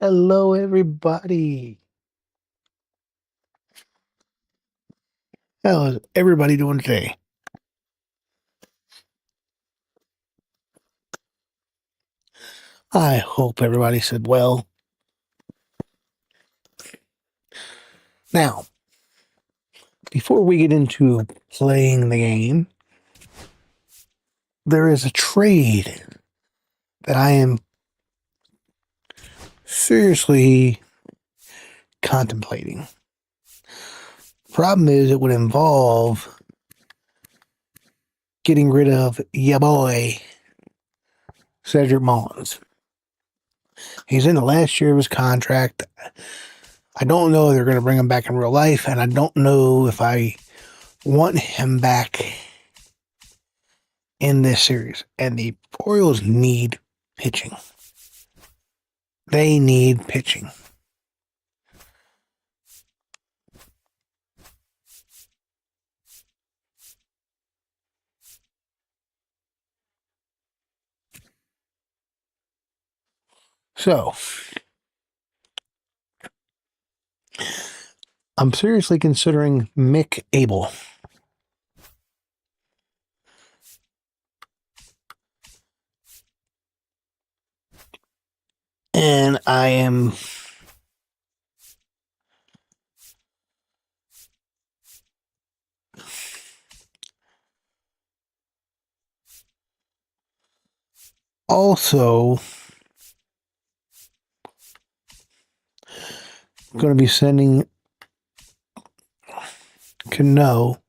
Hello, everybody. How is everybody doing today? I hope everybody said well. Now, before we get into playing the game, there is a trade that I am seriously contemplating. Problem is, it would involve getting rid of ya boy, Cedric Mullins. He's in the last year of his contract. I don't know if they're going to bring him back in real life, and I don't know if I want him back in this series. And the Orioles need pitching. They need pitching. So, I'm seriously considering Mick Abel. And I am also going to be sending Cano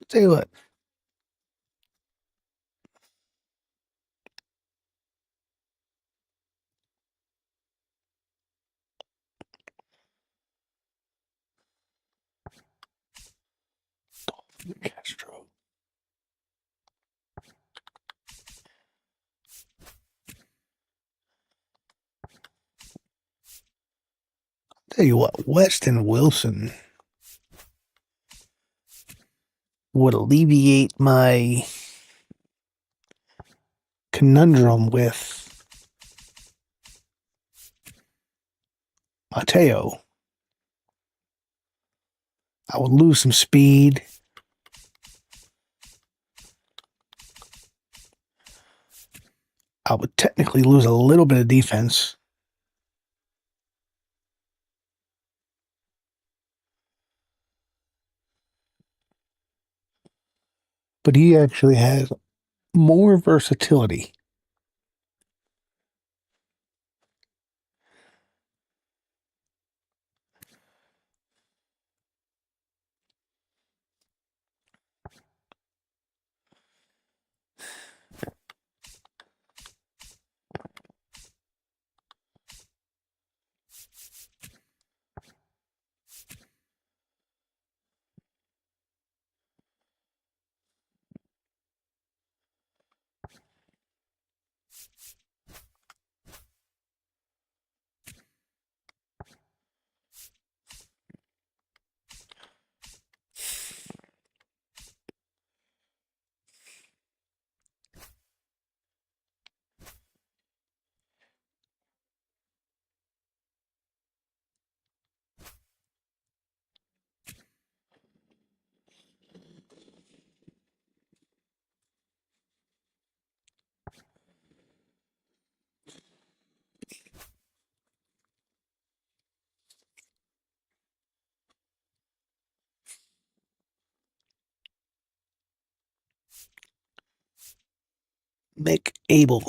Tell you what, Castro. Tell you what, Weston Wilson would alleviate my conundrum with Mateo. I would lose some speed. I would technically lose a little bit of defense. But he actually has more versatility. Mick Abel.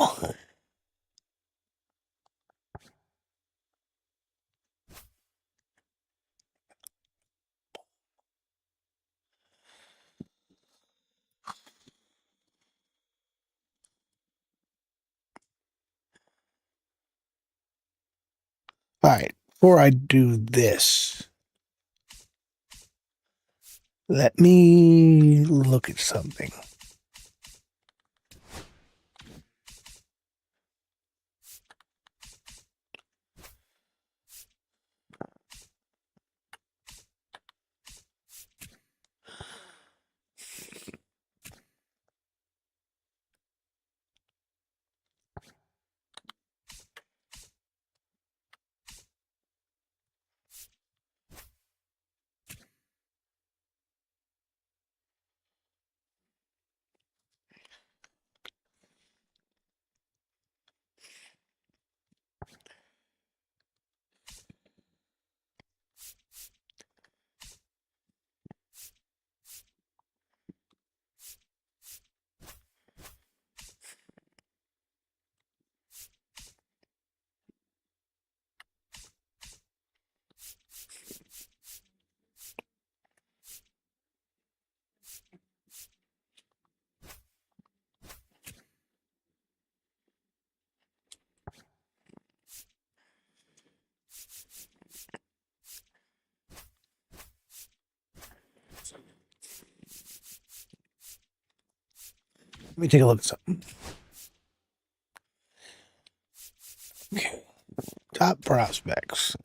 All right, before I do this, let me look at something. Let me take a look at something. Okay. Top prospects.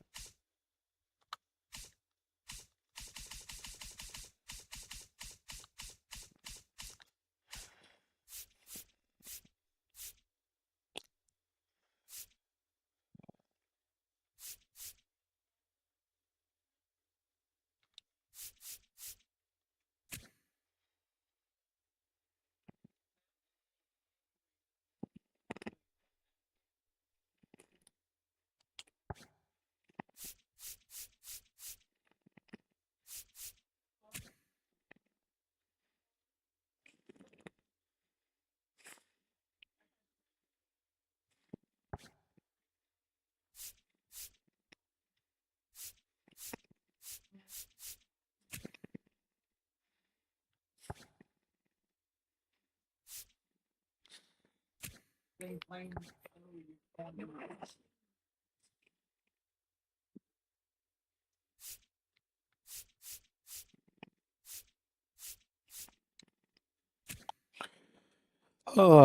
Oh,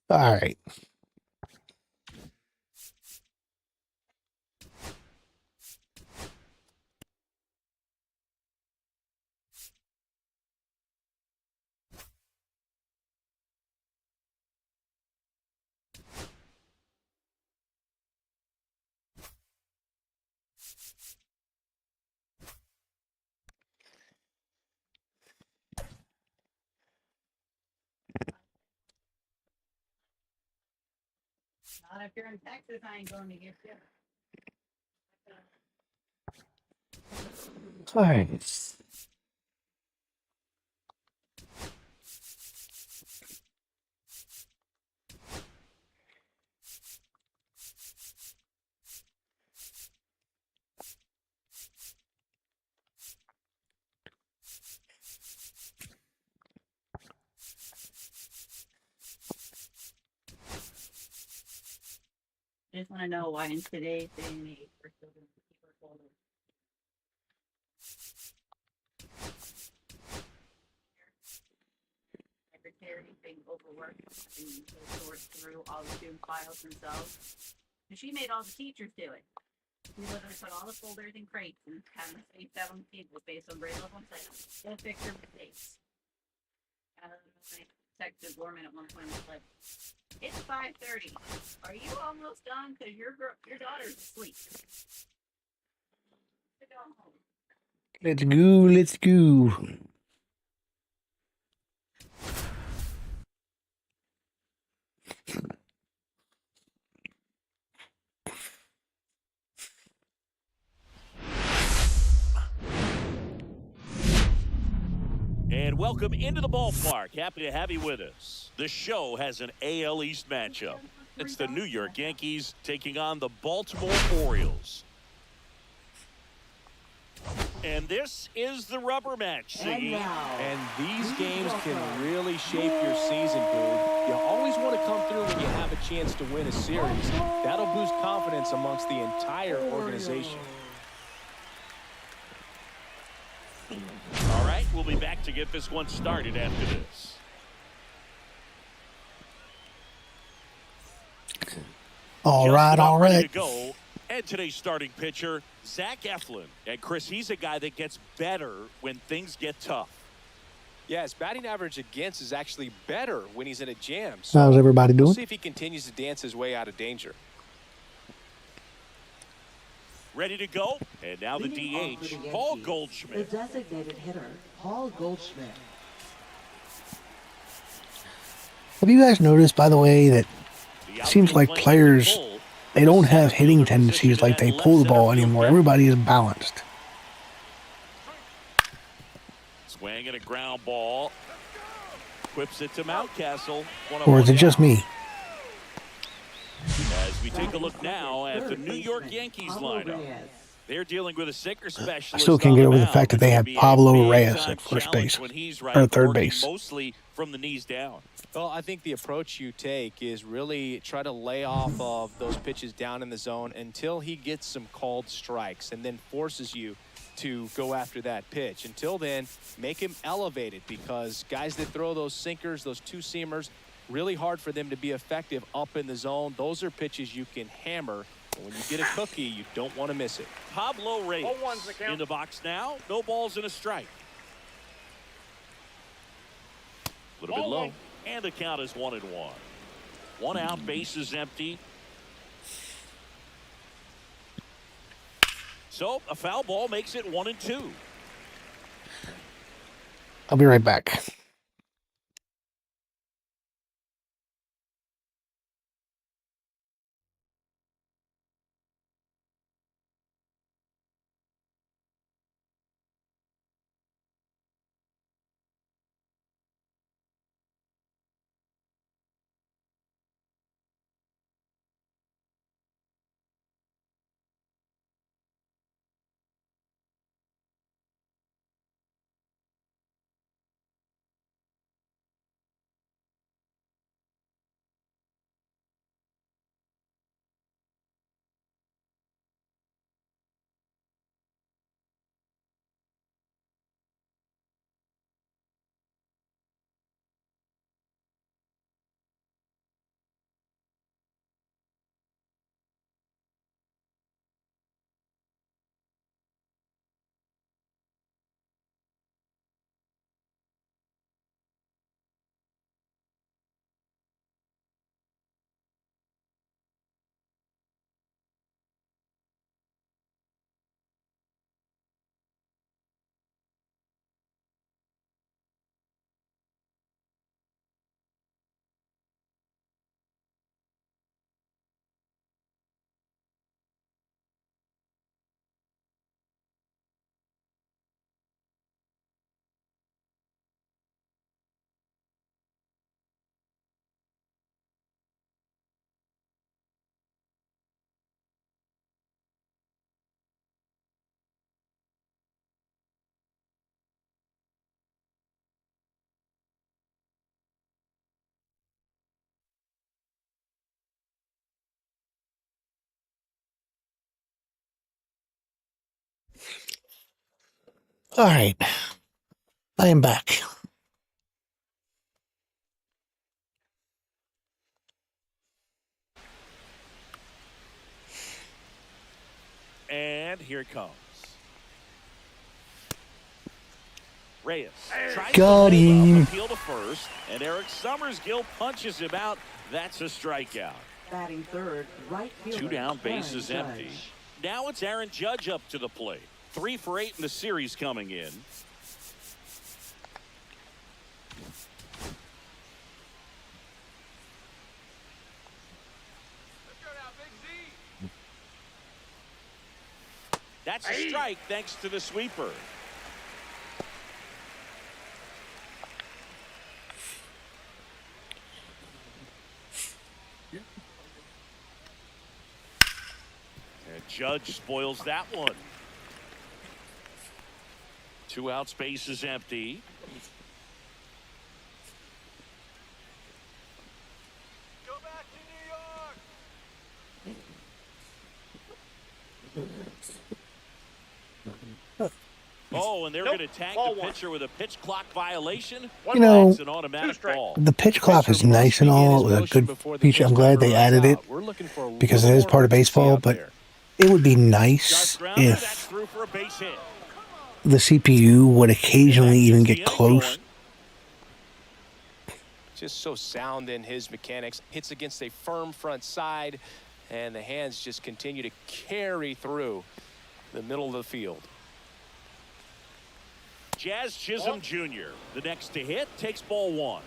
all right. Not if you're in Texas, I ain't going to get you. All right. I just want to know why in today's day and age we're still going to keep our folders. Secretary being overworked and they sort through all the student files themselves. And she made all the teachers do it. We literally put all the folders in crates and have them space out on the table based on grade level and say, go fix your mistakes. I texted Gorman at one point and was like, it's 5:30. Are you almost done? Because your daughter's asleep. Go home. Let's go. Let's go. and welcome into the ballpark. Happy to have you with us. The show has an AL East matchup. It's the New York Yankees taking on the Baltimore Orioles. And this is the rubber match, Siggy. And these games can really shape your season, dude. You always want to come through when you have a chance to win a series. That'll boost confidence amongst the entire organization. All right, we'll be back to get this one started after this. All right. Ready to go. And today's starting pitcher, Zac Eflin. And Chris, he's a guy that gets better when things get tough. Yeah, his batting average against is actually better when he's in a jam. So How's everybody doing? we'll see if he continues to dance his way out of danger. Ready to go. And now the DH, Paul Goldschmidt. The designated hitter, Paul Goldschmidt. Have you guys noticed, by the way, that it seems like players, they don't have hitting tendencies like they pull the ball anymore. Everybody is balanced. Swing and a ground ball. Whips it to Mountcastle. Or is it just me? As we take a look now at the New York Yankees lineup. They're dealing with a sinker specialist. I still can't get over the fact that they have Pablo Reyes at first base, or third base. Mostly from the knees down. Well, I think the approach you take is really try to lay off of those pitches down in the zone until he gets some called strikes and then forces you to go after that pitch. Until then, make him elevated, because guys that throw those sinkers, those two-seamers, really hard for them to be effective up in the zone. Those are pitches you can hammer. But when you get a cookie, you don't want to miss it. Pablo Reyes in the box now. No balls and a strike. A little bit low. And the count is 1-1. 1 out, base is empty. So a foul ball makes it 1-2. I'll be right back. All right. I am back. And here it comes. Reyes tries Got to him. appeal to first, and Eric Summersgill punches him out. That's a strikeout. Batting third, right fielder. 2 down, bases Aaron empty. Judge. Now it's Aaron Judge up to the plate. 3 for 8 in the series coming in. That's a strike thanks to the sweeper. Judge spoils that one. 2 outs, base is empty. Go back to New York. Oh, and they're going to tag the pitcher with a pitch clock violation. You know, It's an automatic ball. the pitch clock is nice and all. It was a good feature. I'm glad they added it because it is part of baseball, but it would be nice if Through for a base hit. the CPU would occasionally even get close. Just so sound in his mechanics. Hits against a firm front side, and the hands just continue to carry through the middle of the field. Jazz Chisholm Jr., the next to hit, takes ball 1.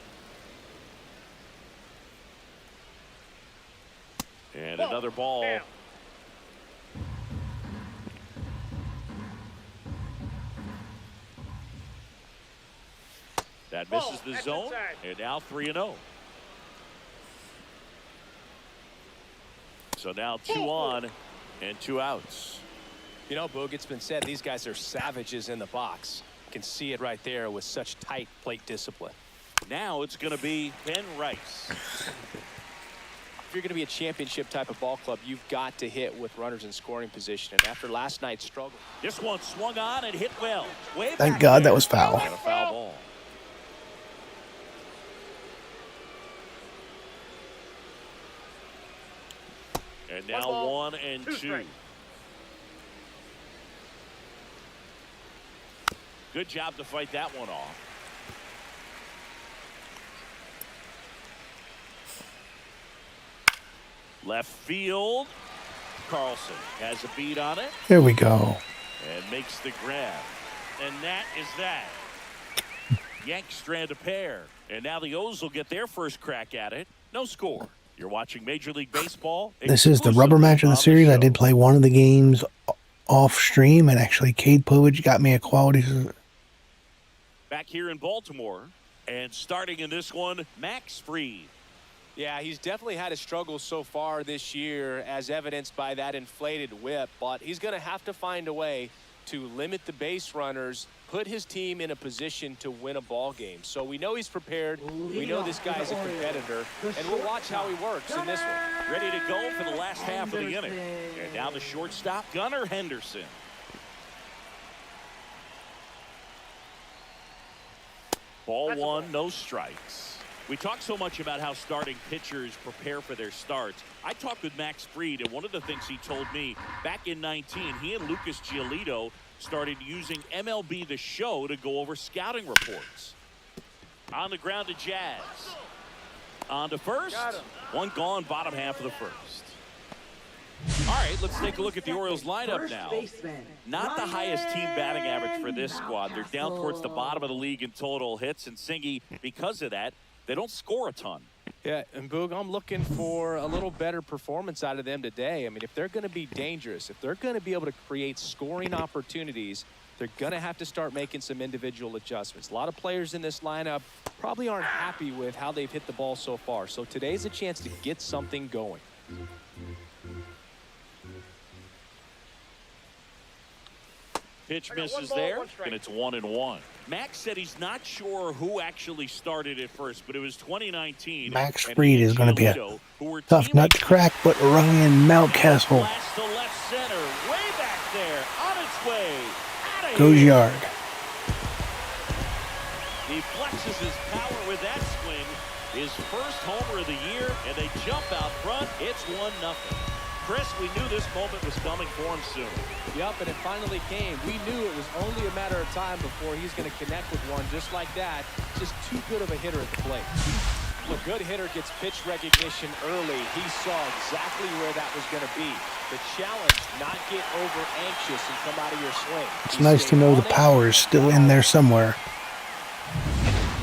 And another ball. That misses the zone, and now 3-0. So now 2 on and 2 outs. You know, Boog, it's been said these guys are savages in the box. You can see it right there with such tight plate discipline. Now it's going to be Ben Rice. If you're going to be a championship type of ball club, you've got to hit with runners in scoring position. And after last night's struggle, This one swung on and hit well. Way Thank back God there. that was foul. And a foul ball. And now 1 and 2. Good job to fight that one off. Left field. Carlson has a beat on it There we go. and makes the grab. And that is that. Yanks strand a pair. And now the O's will get their first crack at it. No score. You're watching Major League Baseball. This is the rubber match of the series. I did play one of the games off stream, and actually Cade Povich got me a quality. Back here in Baltimore. And starting in this one, Max Fried. yeah, he's definitely had his struggles so far this year, as evidenced by that inflated whip. But he's going to have to find a way to limit the base runners, put his team in a position to win a ball game. So we know he's prepared. We know this guy's a competitor, and we'll watch how he works in this one. Ready to go for the last half of the inning. And now the shortstop, Gunnar Henderson. Ball 1, no strikes. We talk so much about how starting pitchers prepare for their starts. I talked with Max Fried, and one of the things he told me back in 19, he and Lucas Giolito started using MLB The Show to go over scouting reports. On the ground to Jazz. On to first. One gone, bottom half of the first. All right, let's take a look at the Orioles lineup now. Not the highest team batting average for this squad. They're down towards the bottom of the league in total hits, and Singy, because of that, they don't score a ton. Yeah, and Boog, I'm looking for a little better performance out of them today. I mean, if they're going to be dangerous, if they're going to be able to create scoring opportunities, they're going to have to start making some individual adjustments. A lot of players in this lineup probably aren't happy with how they've hit the ball so far. So today's a chance to get something going. Pitch misses there, and it's 1-1. Max said he's not sure who actually started at first, but it was 2019. Max and Fried he is and going to be a Giolito, who were tough nut to teammates. crack, but Ryan Mountcastle Blast to left center, way back there, on its way. Outta goes here. yard. He flexes his power with that swing. His first homer of the year, and they jump out front. It's 1-0. Chris, we knew this moment was coming for him soon. Yep, and it finally came. We knew it was only a matter of time before he's going to connect with one just like that. Just too good of a hitter at the plate. A good hitter gets pitch recognition early. He saw exactly where that was going to be. The challenge, not get over anxious and come out of your swing. It's nice to know the power is still in there somewhere.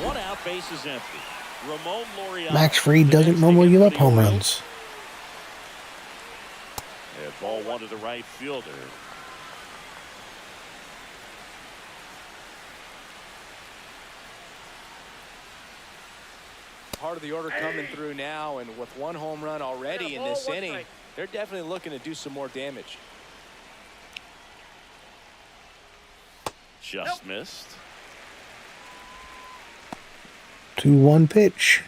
1 out, base is empty. Ramon Laureano. Max Fried doesn't normally give up home runs. Yeah, ball 1 to the right fielder. Part of the order coming through now, and with 1 home run already in this inning, they're definitely looking to do some more damage. Just missed. 2-1 pitch.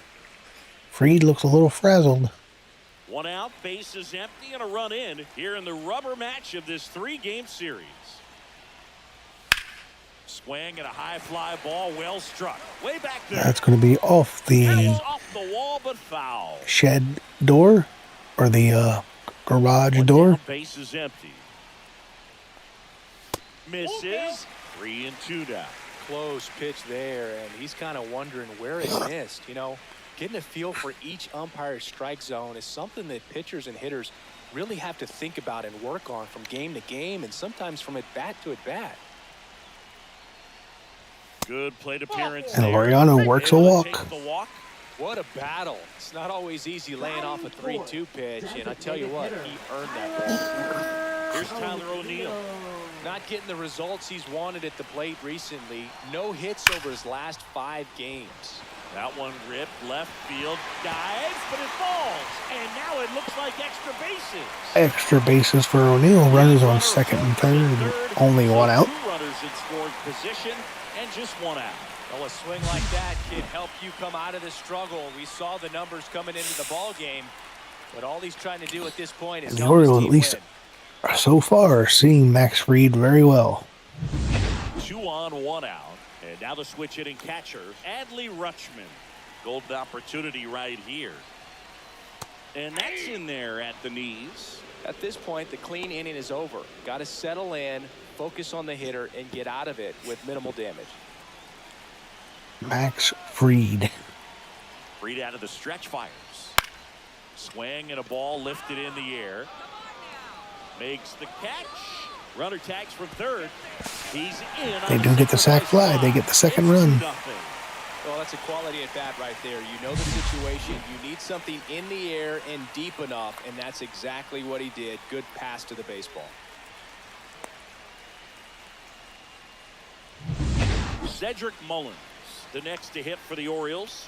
Fried looks a little frazzled. 1 out, base is empty, and a run in here in the rubber match of this 3-game series. Swing and a high fly ball, well struck. Way back there. That's going to be off And the it's off the wall, but foul. shed door or the garage 1 door. down, base is empty. Misses. 3-2 now. Close pitch there, and he's kind of wondering where it missed. You know, getting a feel for each umpire's strike zone is something that pitchers and hitters really have to think about and work on from game to game, and sometimes from at bat to at bat. Good plate appearance. And there. Laureano works a Able to walk. take the walk. What a battle. It's not always easy laying off a 3-2 pitch, and I tell you what, he earned that ball. Here's Tyler O'Neill. Not getting the results he's wanted at the plate recently. No hits over his last 5 games. That one ripped left field, dives, but it falls. And now it looks like extra bases. Extra bases for O'Neill. Runners on second and third. And only 1 out. 2 runners in scoring position and just 1 out. Well, a swing like that can help you come out of the struggle. We saw the numbers coming into the ball game, but all he's trying to do at this point is And the help his Orioles, team at least win. so far, are seeing Max Fried very well. 2 on, 1 out. And now the switch hitting catcher, Adley Rutschman. Golden opportunity right here. And that's in there at the knees. At this point, the clean inning is over. Got to settle in, focus on the hitter, and get out of it with minimal damage. Max Fried. Fried out of the stretch fires. Swing and a ball lifted in the air. Makes the catch. Runner tags from third. He's in. They do get the sac fly. They get the second run. Well, that's a quality at bat right there. You know the situation. You need something in the air and deep enough, and that's exactly what he did. Good pass to the baseball. Cedric Mullins, the next to hit for the Orioles.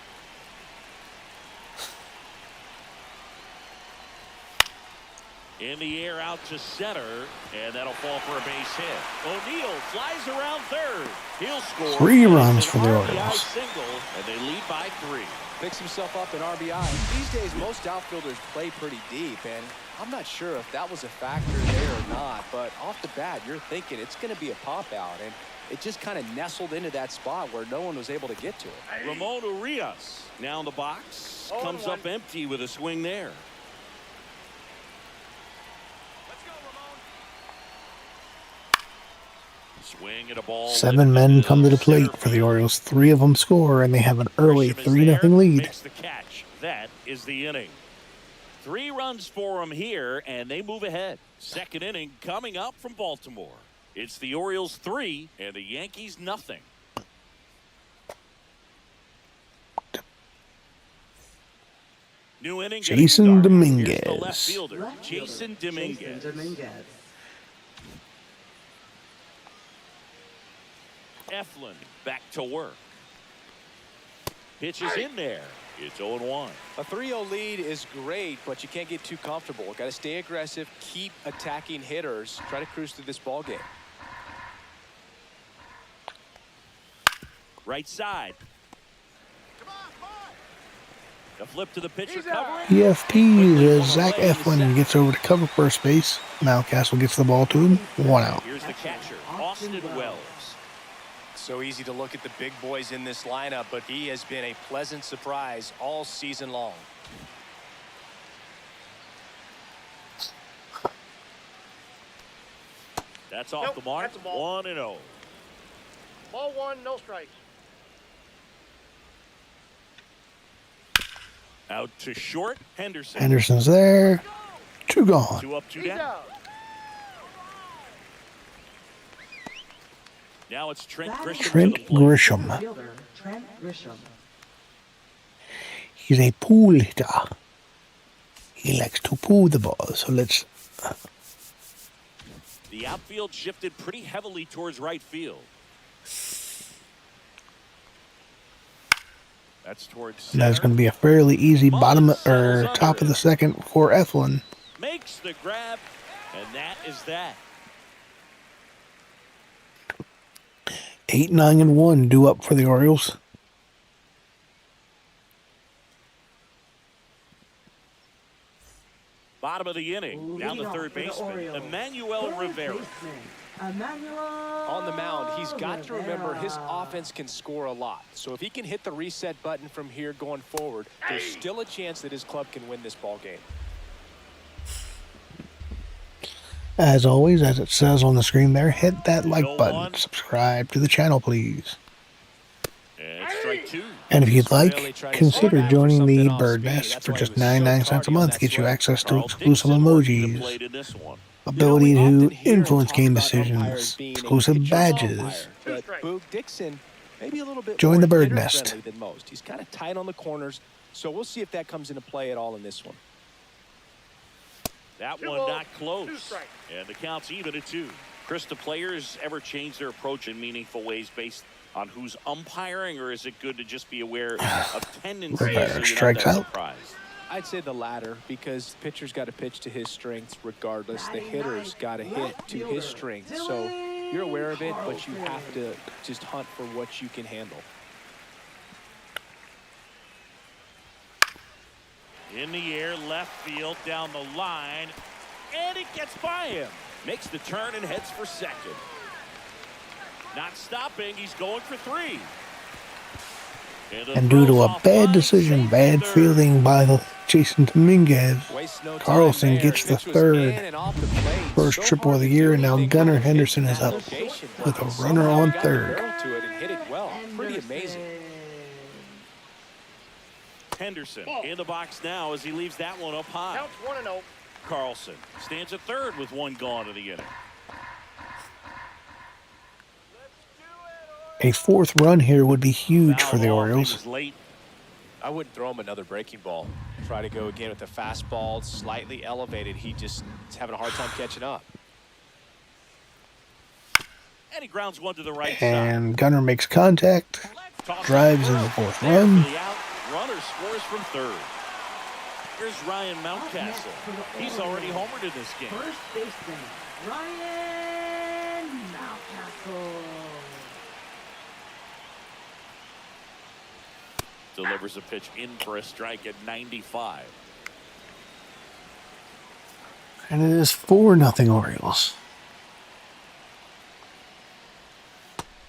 In the air out to center, and that'll fall for a base hit. O'Neill flies around third. He'll score. 3 runs for the RBI Orioles. single, and they lead by 3. Picks himself up in RBI. These days, most outfielders play pretty deep, and I'm not sure if that was a factor there or not, but off the bat, you're thinking it's going to be a pop-out, and it just kind of nestled into that spot where no one was able to get to it. Ramon Urias now in the box. Comes up empty with a swing there. Swing and a ball. 7 men come to the plate for the Orioles. 3 of them score, and they have an early 3-0 lead. Makes the catch. That is the inning. 3 runs for them here, and they move ahead. Second inning coming up from Baltimore. It's the Orioles 3 and the Yankees nothing. New inning. Jason getting started. Dominguez. Here's the left fielder, Jason Dominguez. Eflin back to work. Pitch is in there. It's 0-1. A 3-0 lead is great, but you can't get too comfortable. Got to stay aggressive, keep attacking hitters, try to cruise through this ball game. Right side. The flip to the pitcher covering. EFP, Zac Eflin gets over to cover first base. Mountcastle gets the ball to him. 1 out. Here's the catcher, Austin Wells. So easy to look at the big boys in this lineup, but he has been a pleasant surprise all season long. That's off the mark. 1-0. Ball 1, no strikes. Out to short, Henderson. Henderson's there. 2 gone. 2 up, 2 down. Now it's Trent Grisham. Trent to the plate. Grisham. Fielder, Trent Grisham. He's a pool hitter. He likes to pull the ball. So let's. The outfield shifted pretty heavily towards right field. That's towards center. That's going to be a fairly easy bottom or top of the second for Eflin. Makes the grab, and that is that. 8-9-1 due up for the Orioles. Bottom of the inning, down the third baseman, Emmanuel Rivera. On the mound, he's got to remember his offense can score a lot. So if he can hit the reset button from here going forward, there's still a chance that his club can win this ball game. As always, as it says on the screen there, hit that like button. Subscribe to the channel, please. And strike two. And if you'd like, consider joining the Bird Nest for just 99 cents a month. Gets you access to exclusive emojis, ability to influence game decisions, exclusive badges. But Boog Dixon, maybe a little bit Join more the Bird hitter Nest. friendly than most. He's kind of tight on the corners, so we'll see if that comes into play at all in this one. That one not close. And the count's even at 2. Chris, do players ever change their approach in meaningful ways based on who's umpiring, or is it good to just be aware of tendencies so Rivera you're not strikes that out. surprised? I'd say the latter, because the pitcher's got to pitch to his strengths regardless. The hitter's got to hit to his strengths. So you're aware of it, but you have to just hunt for what you can handle. In the air, left field, down the line, and it gets by him. Makes the turn and heads for second. Not stopping, he's going for 3. And due to a bad decision, bad fielding by the Jason Dominguez, Carlson gets the third. First triple of the year, and now Gunnar Henderson is up with a runner on third. Pretty amazing. Henderson in the box now as he leaves that one up high. Counts 1-0. Carlson stands at third with 1 gone in the inning. A fourth run here would be huge for the Orioles. I wouldn't throw him another breaking ball. Try to go again with the fastball, slightly elevated. He just is having a hard time catching up. And he grounds one to the right And Gunnar makes contact, drives in the fourth run. Runner scores from third. Here's Ryan Mountcastle. He's already homered in this game. First baseman, Ryan Mountcastle. Delivers a pitch in for a strike at 95. And it is 4-0 Orioles.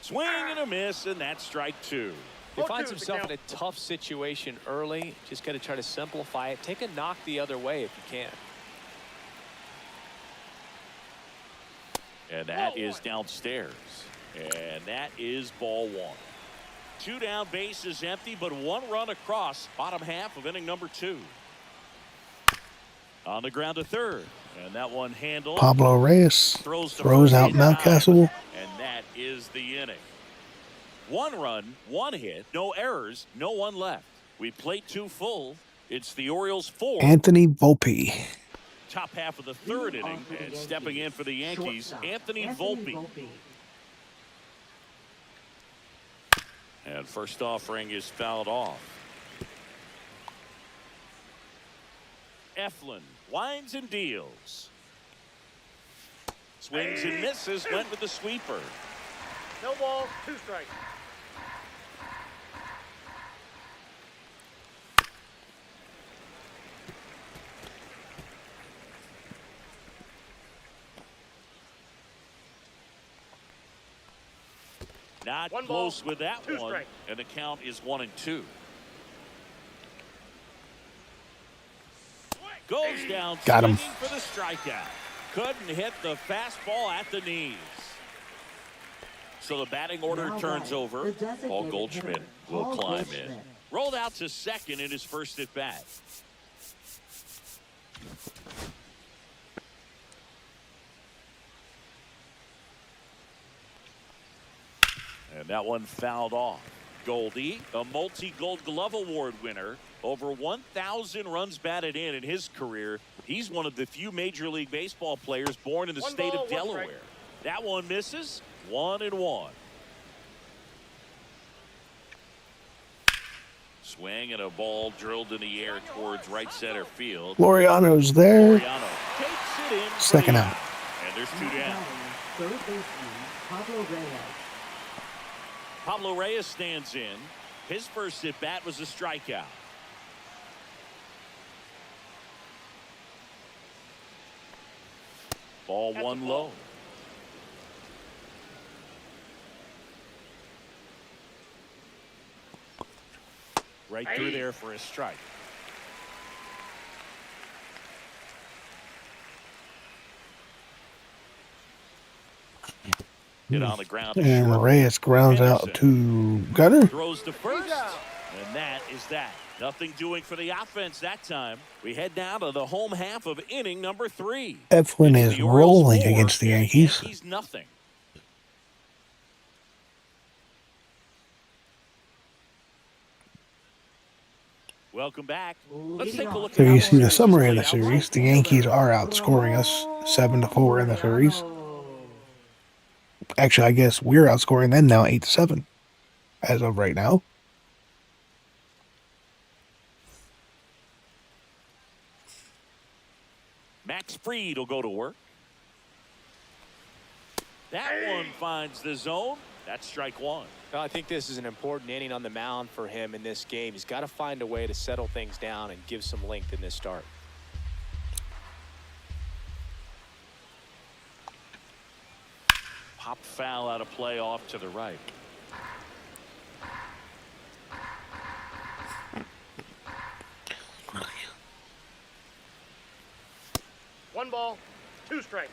Swing and a miss, and that's strike 2. He finds himself in a tough situation early. Just got to try to simplify it. Take a knock the other way if you can. And that is downstairs. And that is ball 1. 2 down, base is empty, but 1 run across. Bottom half of inning number 2. On the ground to third. And that one handled. Pablo Reyes throws out Mountcastle. And that is the inning. 1 run, 1 hit, no errors, no one left. We played 2 full. It's the Orioles 4. Anthony Volpe. Top half of the third inning, and stepping in for the Yankees, Anthony Volpe. And first offering is fouled off. Eflin winds and deals. Swings and misses, went with the sweeper. No balls, 2 strikes. Not One close ball, with that 2 one, strikes. and the count is 1-2. Goes down, Got him. swinging for the strikeout. Couldn't hit the fastball at the knees. So the batting order turns over. Paul Goldschmidt will climb in. Rolled out to second in his first at bat. And that one fouled off. Goldie, a multi-Gold Glove Award winner, over 1,000 runs batted in his career. He's one of the few Major League Baseball players born in the state of Delaware. That one misses. 1-1. Swing and a ball drilled in the air towards right center field. Laureano's there. Laureano takes it in. Second out. And there's 2 down. Third baseman, Pablo Reyes. Pablo Reyes stands in. His first at bat was a strikeout. Ball That's a one ball. low. Right through there for a strike. Hit on the ground. And Short. Reyes grounds out to Gunner. Throws to first. And that is that. Nothing doing for the offense that time. We head down to the home half of inning number 3. Eflin It's is the Orioles rolling 4 against the and Yankees. Yankees nothing. Welcome back. Let's take a look So at how you the see the series summary of played the out. series. The Yankees are outscoring us 7-4 in the series. Actually, I guess we're outscoring them now 8-7 as of right now. Max Fried will go to work. That one finds the zone. That's strike one. I think this is an important inning on the mound for him in this game. He's got to find a way to settle things down and give some length in this start. Pop foul out of play off to the right. One ball, 2 strikes.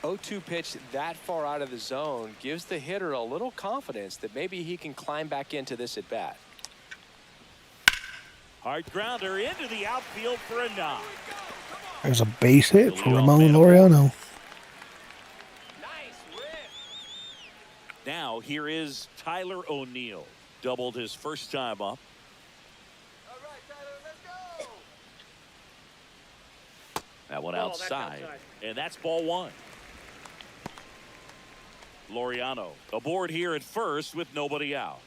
0-2 pitch that far out of the zone gives the hitter a little confidence that maybe he can climb back into this at bat. Hard grounder into the outfield for a knock. There's a base hit for Ramon Laureano. Now here is Tyler O'Neill. Doubled his first time up. That one Ball, that's outside. outside. And that's ball one. Laureano aboard here at first with nobody out.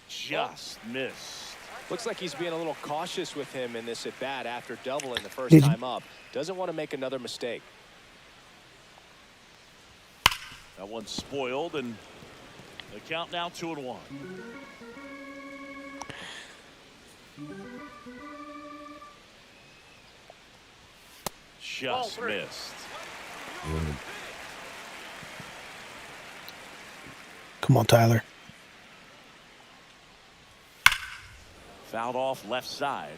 Just missed. Looks like he's being a little cautious with him in this at bat after doubling the first Did- time up. Doesn't want to make another mistake. That one's spoiled, and the count now 2-1. Just three. missed. Come on, Tyler. Fouled off left side.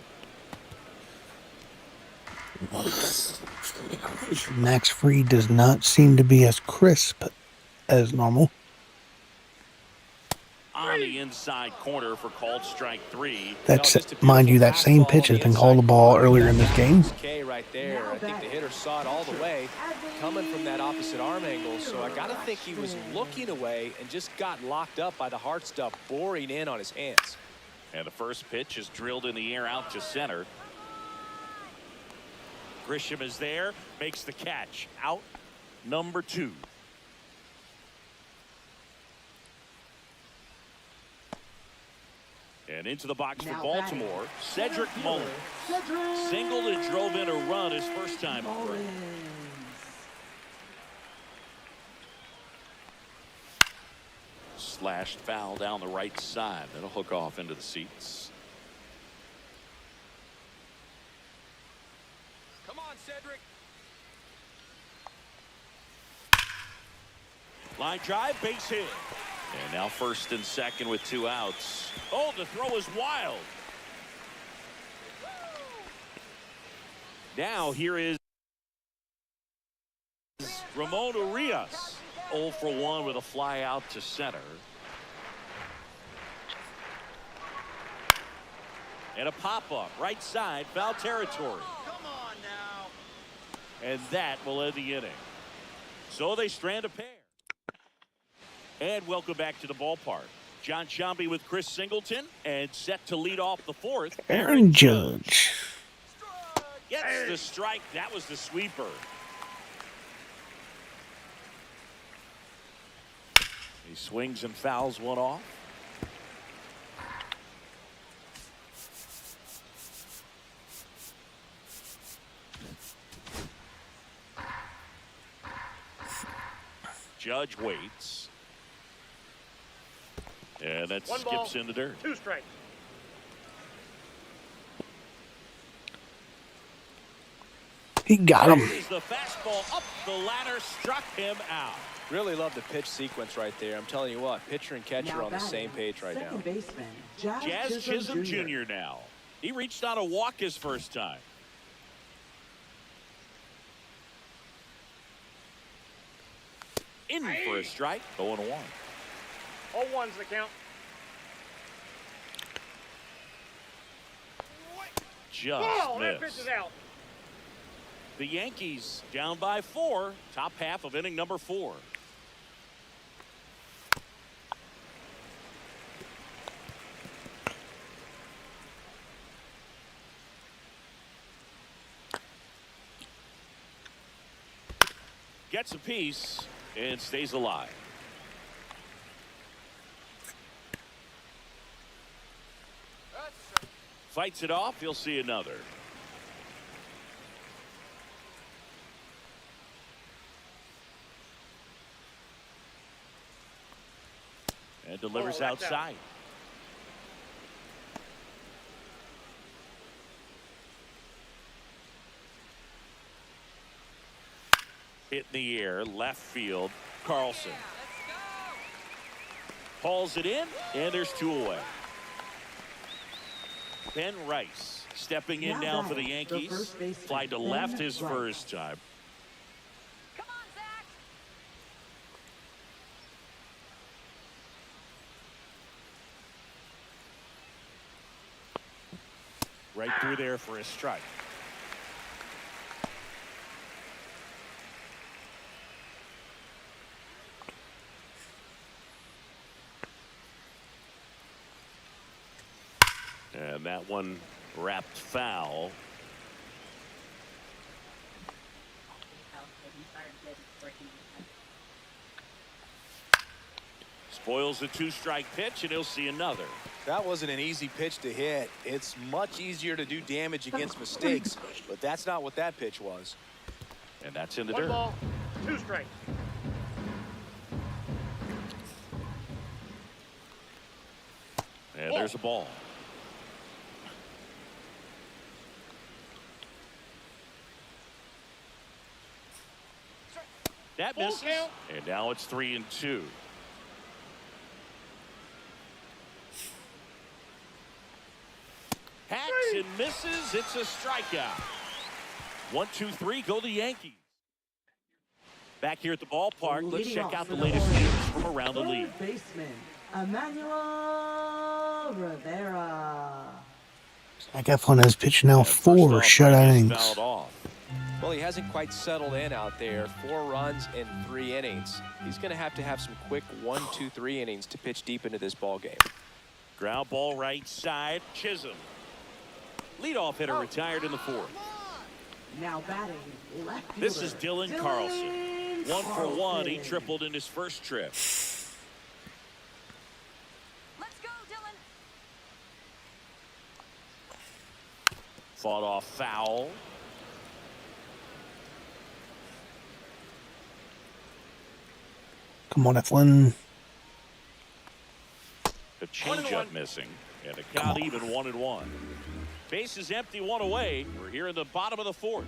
Max Fried does not seem to be as crisp as normal. On the inside corner for called strike 3. That's, Just a mind you, that beautiful same fastball pitch on has the been called a inside ball corner. earlier in this game. K right there. I think the hitter saw it all the way coming from that opposite arm angle. So I got to think he was looking away and just got locked up by the hard stuff boring in on his hands. And the first pitch is drilled in the air out to center. Grisham is there, makes the catch. Out number 2. And into the box for Baltimore, Cedric Mullins. Singled and drove in a run his first time up. Slashed foul down the right side. That'll hook off into the seats. Come on, Cedric. Line drive, base hit. And now first and second with 2 outs. Oh, the throw is wild. Now here is Ramon Urias. 0 for 1 with a fly out to center. And a pop-up right side, foul territory. Come on now. And that will end the inning. So they strand a pair. And welcome back to the ballpark. John Sciambi with Chris Singleton and set to lead off the fourth. Aaron Judge. Gets the strike. That was the sweeper. He swings and fouls one off. Judge waits. And that One skips ball, in the dirt. 2 strikes. He got him. As the fastball up the ladder struck him out. Really love the pitch sequence right there. I'm telling you what, pitcher and catcher Now are on the batting, same page right now. second baseman, Jazz Jazz Chisholm Jr. now. He reached on a walk his first time. In for a strike. 0-1. 0-1's the count. Just Oh, that pitch missed. is out. The Yankees down by 4. Top half of inning number 4. Gets a piece and stays alive. Fights it off. He'll see another. And delivers that's out. outside. Hit in the air, left field. Carlson hauls it in, and there's 2 away. Ben Rice stepping in now for the Yankees. Fly to left his first time. Come on, Zach. Right through there for a strike. And that one wrapped foul. Spoils the 2-strike pitch, and he'll see another. That wasn't an easy pitch to hit. It's much easier to do damage against mistakes, but that's not what that pitch was. And that's in the 1 dirt. ball, 2 strikes. And there's a ball. That Full misses. count. And now it's 3-2. Hacks and misses. It's a strikeout. 1-2-3. Go the Yankees. Back here at the ballpark, let's Leading check off out the for the latest Orioles, news from around the league. Third baseman, Emmanuel Rivera. Zac Eflin has pitched now And first 4 off, shutout Ryan is innings. fouled off. Well, he hasn't quite settled in out there. 4 runs in 3 innings. He's going to have some quick 1, 2, 3 innings to pitch deep into this ball game. Ground ball right side. Chisholm. Leadoff hitter retired in the 4th. Now batting, left This is fielder, Dylan Carlson. 1 for 1. He Carlson. tripled in his first trip. Let's go, Dylan. Fought off foul. Come on, Eflin. A changeup missing. And a count even 1-1. Base is empty, 1 away. We're here in the bottom of the 4th.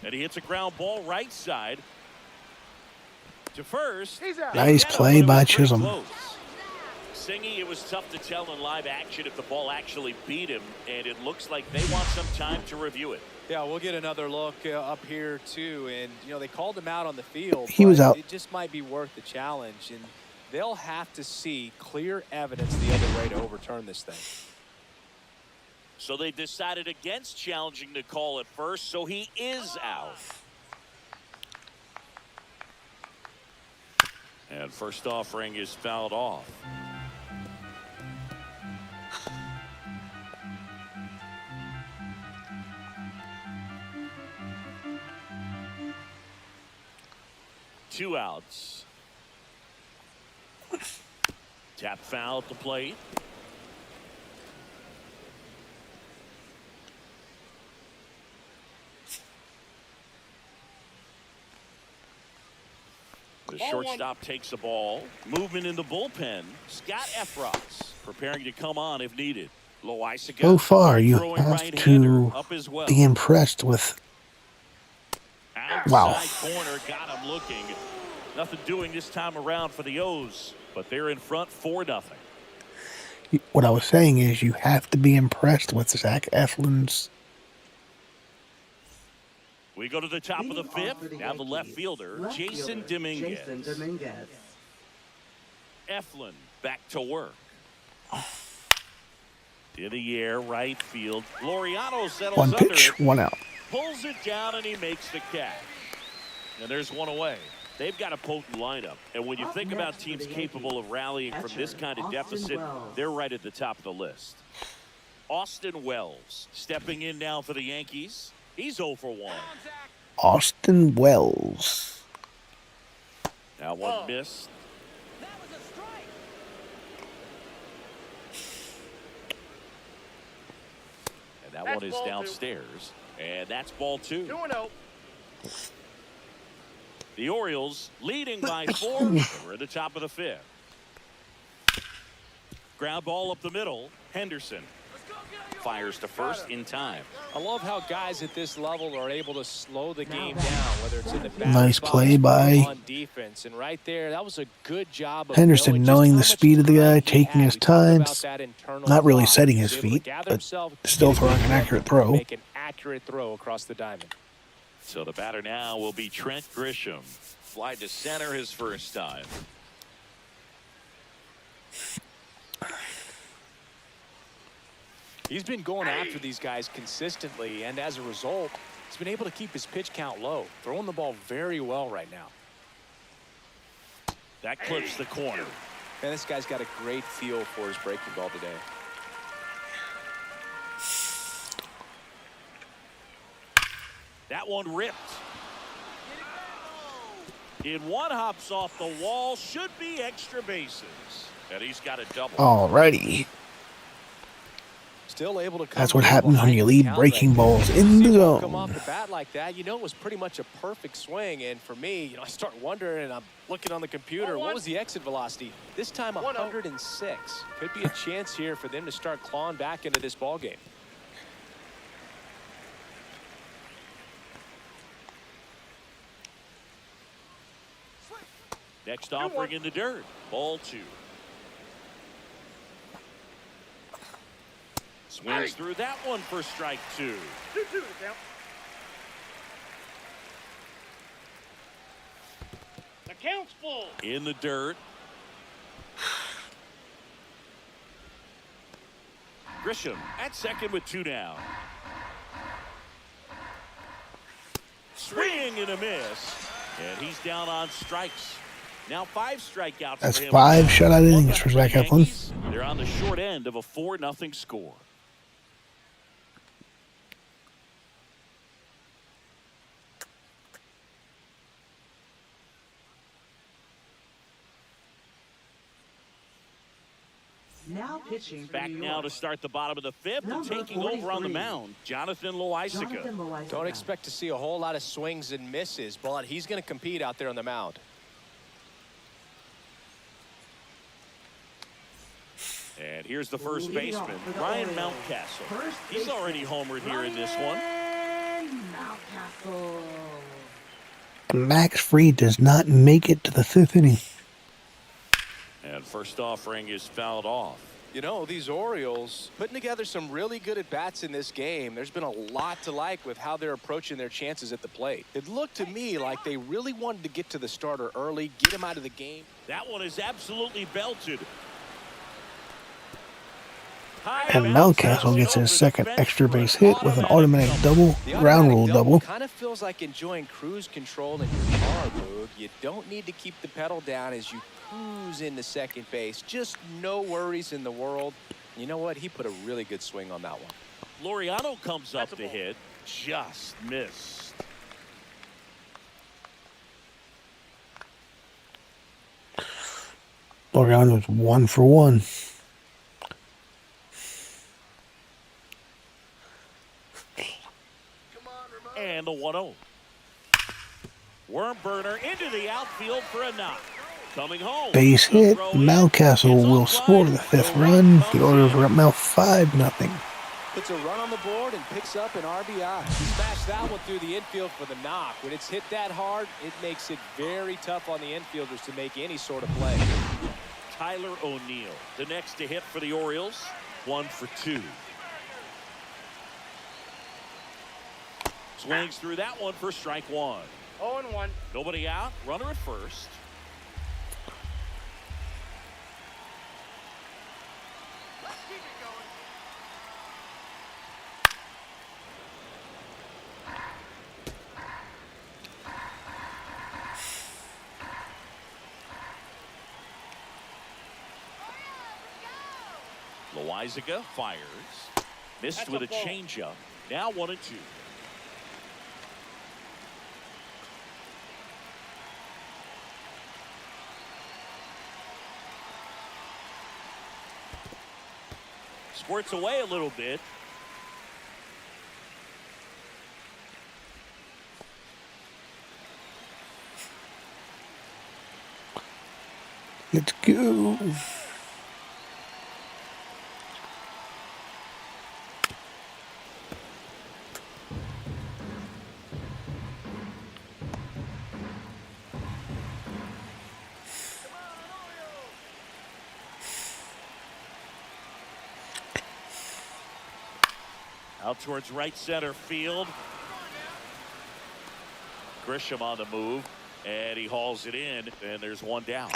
And he hits a ground ball right side to first. He's out. Nice play by Chisholm. Singy, it was tough to tell in live action if the ball actually beat him, and it looks like they want some time to review it. Yeah, we'll get another look up here too, and you know they called him out on the field. He was but out. It just might be worth the challenge, and they'll have to see clear evidence the other way to overturn this thing. So they decided against challenging the call at first, so he is out. And first offering is fouled off. 2 outs. Tap foul at the plate. The shortstop takes the ball. Movement in the bullpen. Scott Eflin preparing to come on if needed. Loisaga. So far, you throwing have right-hander to up as well. be impressed with. Outside Wow. corner, got him looking. Nothing doing this time around for the O's, but they're in front 4-0. What I was saying is you have to be impressed with Zac Eflin's. We go to the top of the Leading off for fifth. the Now the left Yankees, fielder, left Jason fielder, Dominguez. Jason Dominguez. Eflin back to work. In the air, right field. Laureano settles One under pitch, it, 1 out. pulls it down, and he makes the catch. And there's one away. They've got a potent lineup. And when you Up think next about for teams the capable of rallying from this Catcher, kind of Austin deficit, Wells. they're right at the top of the list. Austin Wells stepping in now for the Yankees. He's 0 for 1. Austin Wells. Now one missed. And that That's one is ball 2. downstairs. And that's ball 2. 2-0. The Orioles leading by 4. And we're at the top of the 5th. Ground ball up the middle. Henderson fires to first in time. I love how guys at this level are able to slow the game down, whether it's in the batter's Nice box play or by on defense. And right there, that was a good job of Henderson, knowing the speed of the guy, taking his time, not really setting his feet, but still throwing an accurate throw. Make an accurate throw across the diamond. So the batter now will be Trent Grisham. Fly to center his first time. He's been going after these guys consistently, and as a result, he's been able to keep his pitch count low, throwing the ball very well right now. That clips the corner. Man, this guy's got a great feel for his breaking ball today. That one ripped. In one, hops off the wall. Should be extra bases. And he's got a double. Alrighty. Still able to come That's what from happens when behind you the leave count breaking right balls there. in See the him come off zone. the bat like that, you know it was pretty much a perfect swing. And for me, I start wondering, and I'm looking on the computer, what was the exit velocity? This time 106. Could be a chance here for them to start clawing back into this ball game. Next offering in the dirt. Ball 2. Swings through that one for strike 2. 2-2 to count. The count's full. In the dirt. Grisham at second with 2 down. Swing and a miss. And he's down on strikes. Now 5 strikeouts That's for him. 5 shutout innings for Zac Eflin. Yankees, they're on the short end of a 4-0 score. Now pitching for Back New now York. to start the bottom of the 5th and Number taking over on the 43. mound, Jonathan Loisaga. Jonathan Loisaga. Don't expect to see a whole lot of swings and misses, but he's going to compete out there on the mound. And here's the first Leading off baseman, for the Ryan Orioles. Mountcastle. First He's baseman, already homered here in this one. Ryan Mountcastle. Max Fried does not make it to the 5th inning. And first offering is fouled off. You know, these Orioles putting together some really good at-bats in this game. There's been a lot to like with how they're approaching their chances at the plate. It looked to me like they really wanted to get to the starter early, get him out of the game. That one is absolutely belted. And Mountcastle gets his second extra base hit with an automatic double, ground rule double. Kind of feels like enjoying cruise control in your car, Boog. You don't need to keep the pedal down as you cruise into second base. Just no worries in the world. You know what? He put a really good swing on that one. Laureano comes up That's a to ball. hit. Just missed. Loriano was 1 for 1. And the 1-0. Worm burner into the outfield for a knock. Coming home. Base hit. Mountcastle will score the 5th run. The Orioles are up now 5-0. Puts a run on the board and picks up an RBI. He smashed that one through the infield for the knock. When it's hit that hard, it makes it very tough on the infielders to make any sort of play. Tyler O'Neill, the next to hit for the Orioles. 1 for 2. Swings through that one for strike 1. 0-1. Nobody out. Runner at first. Loizaga fires. Missed That's with a a ball. changeup. Now 1-2. Squirts away a little bit. Let's go. Out towards right center field. Grisham on the move, and he hauls it in, and there's one down.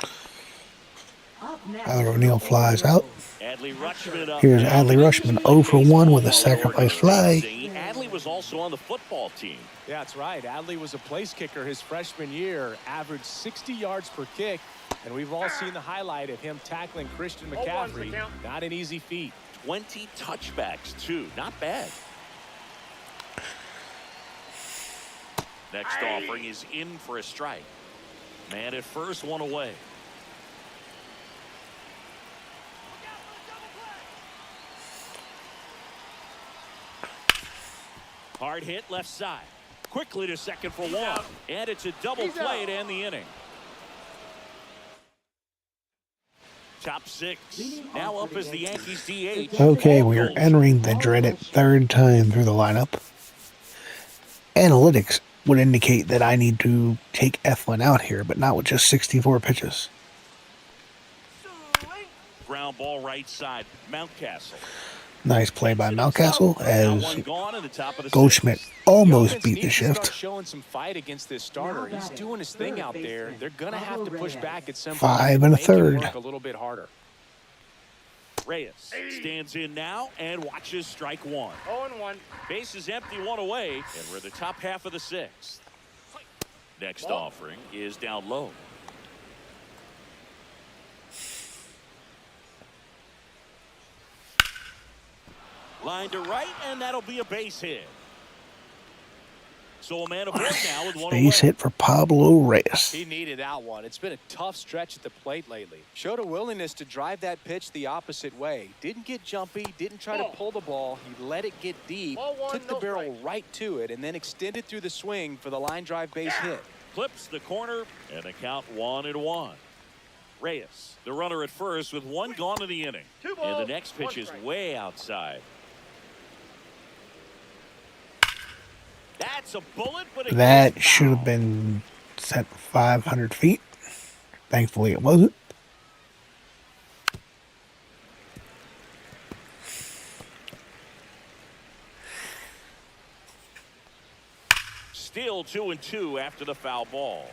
Up next, Tyler O'Neill flies out. Adley Rutschman up. Here's now. Adley Rutschman 0 for 1 with a sacrifice fly. Adley was also on the football team. Yeah, that's right. Adley was a place kicker his freshman year, averaged 60 yards per kick, and we've all seen the highlight of him tackling Christian 0-1's the McCaffrey. count. Not an easy feat. 20 touchbacks, too. Not bad. Next offering is in for a strike. Man at first, 1 away. Hard hit left side. Quickly to second for 1. And it's a double play to end the inning. Top 6. Now up as the Yankees DH. Okay, we are entering the dreaded 3rd time through the lineup. Analytics would indicate that I need to take Eflin out here, but not with just 64 pitches. Ground ball right side. Mountcastle. Nice play by Mountcastle as One gone in the top of the Goldschmidt 6th. almost Offense beat the needs to start shift. showing some fight against this starter. He's doing his thing out there. They're going to have to push back at some point. 5 and a Make him third. work a little bit harder. Reyes stands in now and watches strike 1. 0-1. Base is empty, 1 away, and we're in the top half of the 6th. Next offering is down low. Line to right, and that'll be a base hit. So a man aboard now with 1 Base away. hit for Pablo Reyes. He needed that one. It's been a tough stretch at the plate lately. Showed a willingness to drive that pitch the opposite way. Didn't get jumpy, didn't try to pull the ball. He let it get deep, Ball one, took the no barrel strikes. right to it, and then extended through the swing for the line drive base hit. Clips the corner, and the count 1-1. Reyes, the runner at first with 1 gone in the inning. 2 And balls, the next 1 pitch is strike. way outside. That's a bullet, but it That goes should have foul. been set 500 feet. Thankfully, it wasn't. Still 2-2 after the foul ball.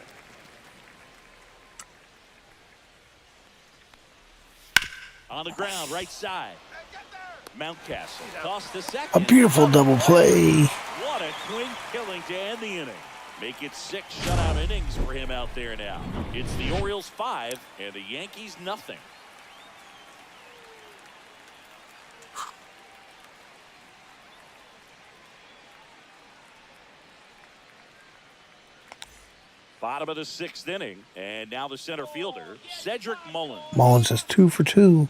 On the ground, right side. Mountcastle tossed to second. A beautiful double play. What a clean killing to end the inning. Make it 6 shutout innings for him out there now. It's the Orioles 5 and the Yankees nothing. Bottom of the 6th inning, and now the center fielder, Cedric Mullins. Mullins is 2 for 2.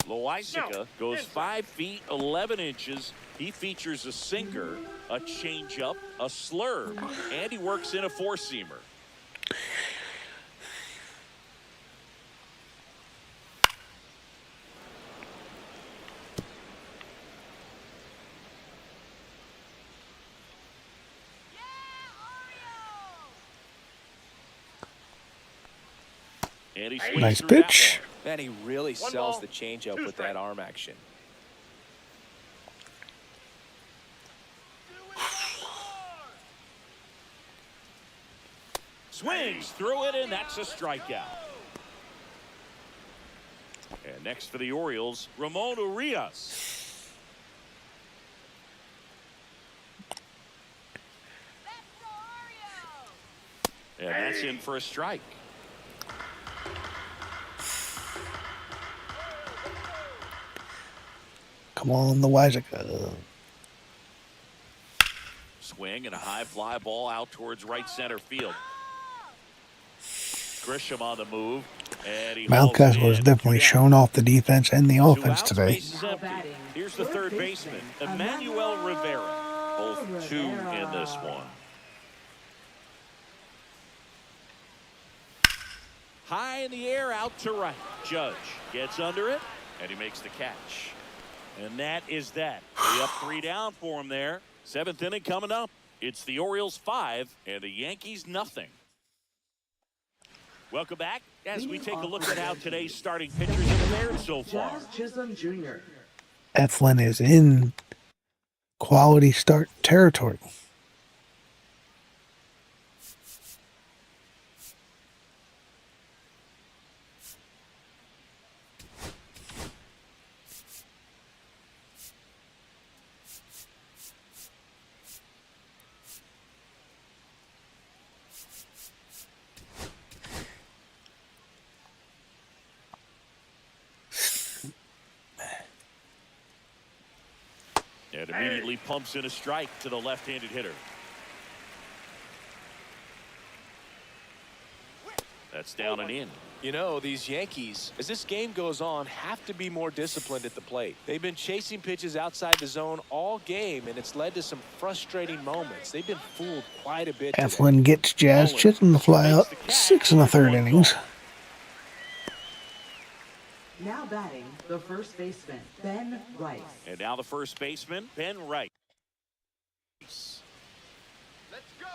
Loizaga goes 5 feet 11 inches. He features a sinker, a changeup, a slurve, and he works in a four-seamer. And he swings Nice through that pitch. one. Man, he really One sells ball, the changeup two with that strikes. arm action. Swings through it, and that's a strikeout. And next for the Orioles, Ramon Urias. And that's in for a strike. Come on, the Loizaga. Swing and a high fly ball out towards right center field. Grisham on the move. And he hauls it Mountcastle has in. definitely Two down. shown off the defense and the Two offense outs, today. bases empty. Here's the third baseman, Emmanuel Rivera. Both 2 in this one. High in the air, out to right. Judge gets under it, and he makes the catch. And that is that. 3 up, 3 down for him there. 7th inning coming up. It's the Orioles 5 and the Yankees nothing. Welcome back as we take a look at how today's starting pitchers have fared so far. Jazz Chisholm Jr. Eflin is in quality start territory. And immediately pumps in a strike to the left-handed hitter. That's down and in. You know, these Yankees, as this game goes on, have to be more disciplined at the plate. They've been chasing pitches outside the zone all game, and it's led to some frustrating moments. They've been fooled quite a bit today. Eflin gets Jazz Chisholm to fly out 6 1/3 innings. Now batting, the first baseman, Ben Rice. And now the first baseman, Ben Rice. Let's go,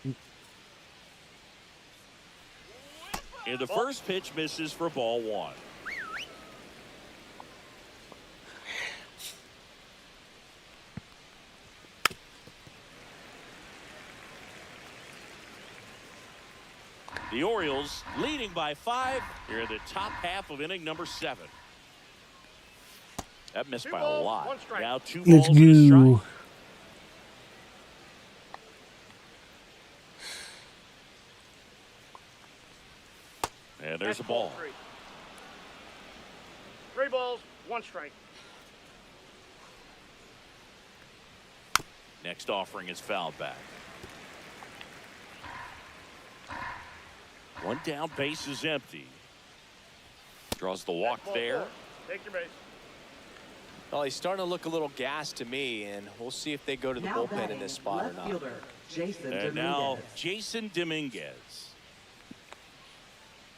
O's. And the first pitch misses for ball 1. The Orioles leading by 5 here in the top half of inning number 7. That missed by a lot. One strike. Now 2 Let's balls and a strike. go. And there's a That's ball. 3. 3 balls, 1 strike. Next offering is fouled back. 1 down, base is empty. Draws the walk Ball there. 4. Take your base. Well, he's starting to look a little gassed to me, and we'll see if they go to the Now bullpen batting, in this spot or left not. fielder, Jason And now Dominguez. Jason Dominguez.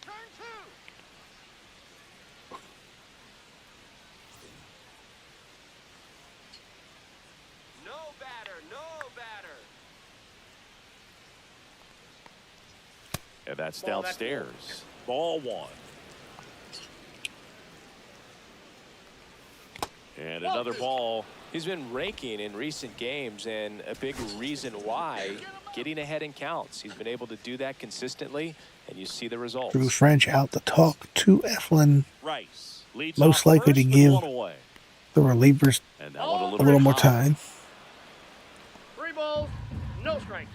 Turn 2. No batter, no batter. And that's Ball, that's downstairs. Ball 1. And another ball. He's been raking in recent games, and a big reason why, getting ahead in counts. He's been able to do that consistently, and you see the results. Drew French out to talk to Eflin. Rice leads Most off likely to first with give 1 away. the relievers And that one a little more high. time. 3 balls, no strikes.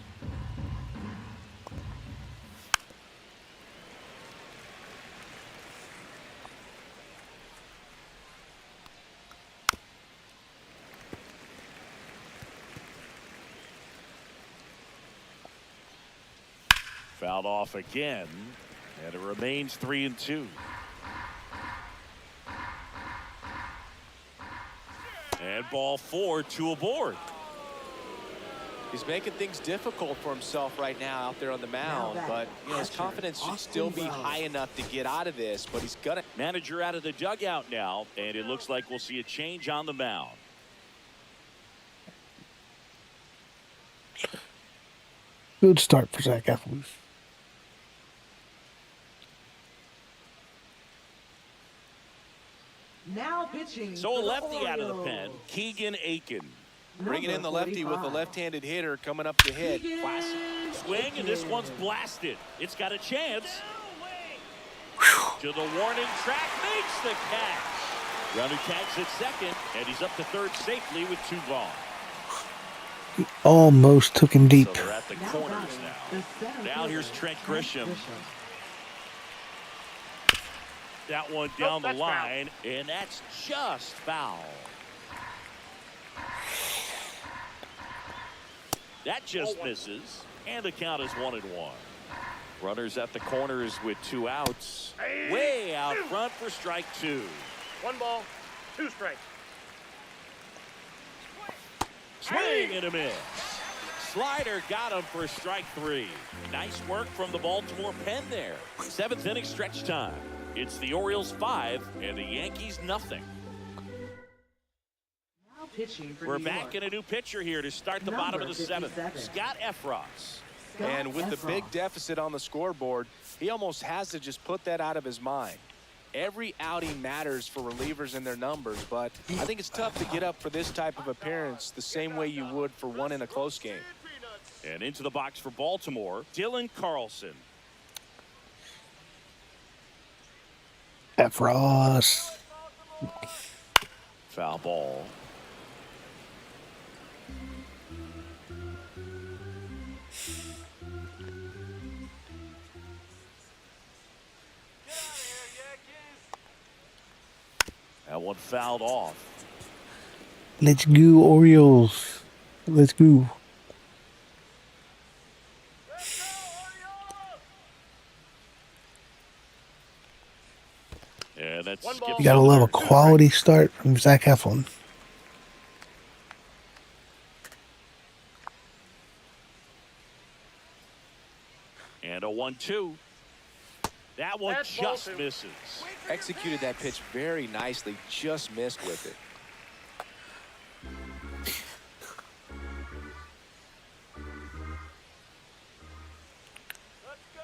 Fouled off again, and it remains 3-2. And ball 4, 2 aboard. He's making things difficult for himself right now out there on the mound, but his confidence should still be high enough to get out of this, but he's gonna. Manager out of the dugout now, and it looks like we'll see a change on the mound. Good start for Zac Eflin. Now pitching. So a for the lefty out of the pen, Orioles. Keegan Aiken. Bringing in the lefty with the 45. left-handed hitter coming up to hit. Classic swing, and this one's blasted. It's got a chance. To the warning track, makes the catch. Runner tags at second, and he's up to third safely with 2 gone. He almost took him deep. So they're at the Now corners batting, now. the center Now here's fielder, Trent Grisham. Grisham. That one down the that's line, and that's just foul. That just misses, and the count is 1-1. Runners at the corners with 2 outs. Way out front for strike 2. 1 ball, 2 strikes. Swing and a miss. Slider got him for strike 3. Nice work from the Baltimore pen there. 7th inning stretch time. It's the Orioles 5 and the Yankees nothing. Now pitching for We're New back York. in a new pitcher here to start the bottom of the 7th. Scott Eflin. And with the big deficit on the scoreboard, he almost has to just put that out of his mind. Every outing matters for relievers and their numbers, but I think it's tough to get up for this type of appearance the same way you would for one in a close game. And into the box for Baltimore, Dylan Carlson. Efros. Foul ball. That one fouled off. Let's go, Orioles. Let's go. And that's One ball. skipped You gotta over love a there. quality start from Zac Eflin. And a 1-2. That one That's ball just 2. misses. Executed that pitch very nicely, just missed with it. Let's go,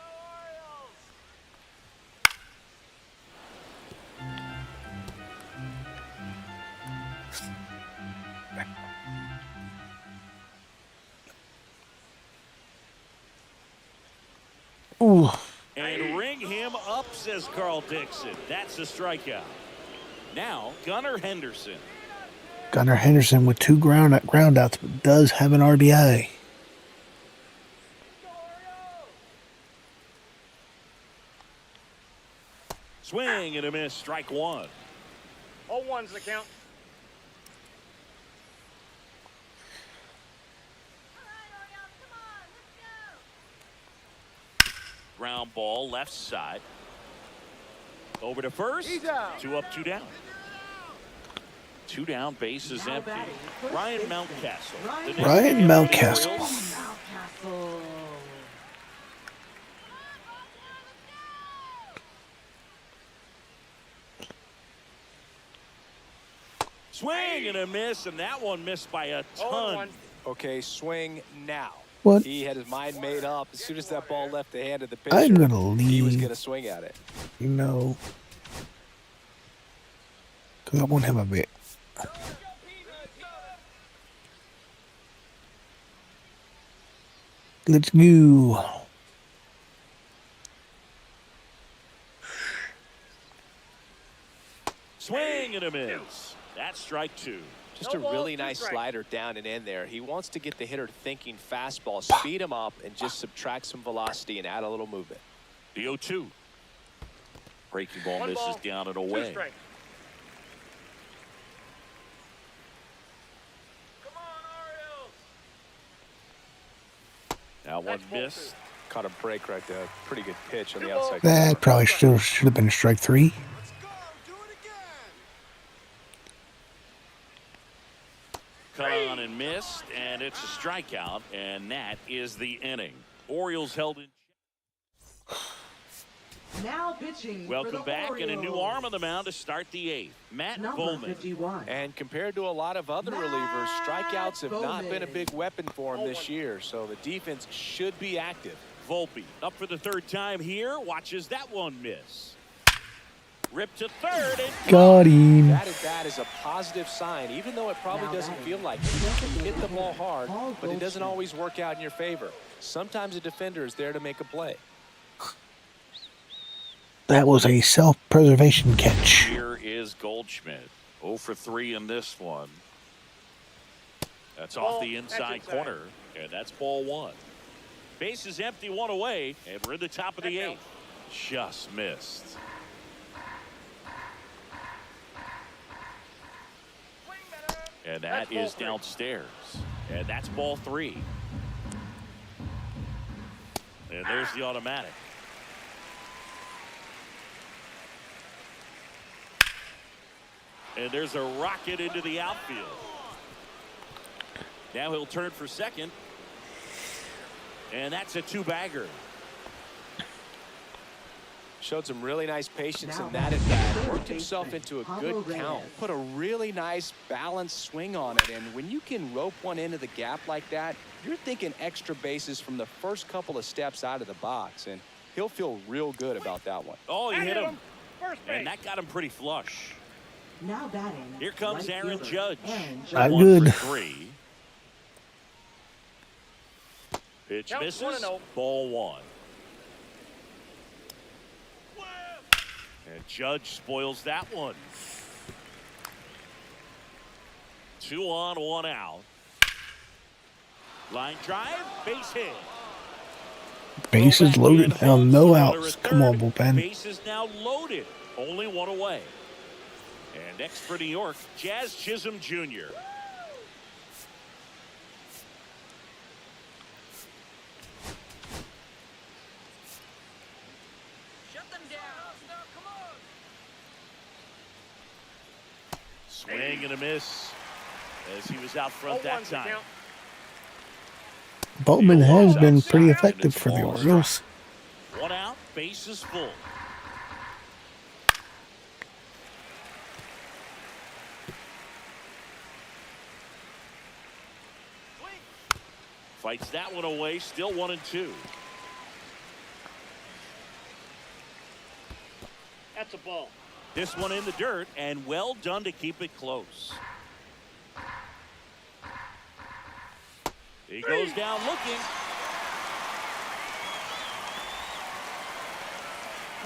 Orioles! Ooh. And ring him up, says Carl Dixon. That's a strikeout. Now, Gunnar Henderson. Gunnar Henderson with 2 groundouts, but does have an RBI. Swing and a miss, strike 1. 0-1's the count. Ground ball, left side. Over to first. He's out. 2 up, 2 down. 2 down, base is Now empty. batting, first Ryan baseman, Mountcastle. Ryan the next Ryan man for the Mountcastle. Orioles. Mountcastle. Swing and a miss, and that one missed by a ton. 0-1. Okay, swing now. What? He had his mind made up. As soon as that ball left the hand of the pitcher, I'm gonna he was leave. going to swing at it. You know. Because I want him a bit. Let's go. Swing and a miss. That's strike 2. Just No a ball, really 2 nice strikes. slider down and in there. He wants to get the hitter thinking fastball, speed him up, and just subtract some velocity and add a little movement. The 0-2. Breaking ball 1 misses ball, down and 2 away. strikes. Now one That's ball missed. Caught a break right there. Pretty good pitch on the outside. That probably should have been strike 3. Cut on and missed, and it's a strikeout, and that is the inning. Orioles held in. Now pitching. Welcome for the back, Orioles. and a new arm on the mound to start the 8th. Matt Number Bowman. 51. And compared to a lot of other relievers, strikeouts have not been a big weapon for him this year. So the defense should be active. Volpe up for the 3rd time here. Watches that one miss. Ripped to 3rd. And Got him. That is a positive sign, even though it probably doesn't feel like it. You hit the ball hard, but it doesn't always work out in your favor. Sometimes a defender is there to make a play. That was a self-preservation catch. Here is Goldschmidt. 0 for 3 in this one. That's off the inside corner, and that's ball 1. Base is empty, 1 away, and we're in the top of the 8th. Just missed. And that is downstairs. And that's ball 3. And there's the automatic. And there's a rocket into the outfield. Now he'll turn for second. And that's a 2-bagger. Showed some really nice patience in that at bat. Worked himself into a good count. Put a really nice balanced swing on it. And when you can rope one into the gap like that, you're thinking extra bases from the first couple of steps out of the box. And he'll feel real good about that one. Oh, he hit him. First base. And that got him pretty flush. Now batting. Here comes right Aaron fielder, Judge. Aaron Judge. Not 1 good. for 3. Pitch Count misses. 1-0. Ball 1. And Judge spoils that one. 2 on, 1 out. Line drive, base hit. Bases loaded now, no outs. Come on, bullpen. Base is now loaded. Only 1 away. And next for New York, Jazz Chisholm Jr. Shut them down. Come on. Swing and a miss as he was out front that 0-1's the time. count. Bowman has been pretty effective for the Orioles. 1 out, base is full. Fights that one away, still 1-2. That's a ball. This one in the dirt, and well done to keep it close. He goes down looking.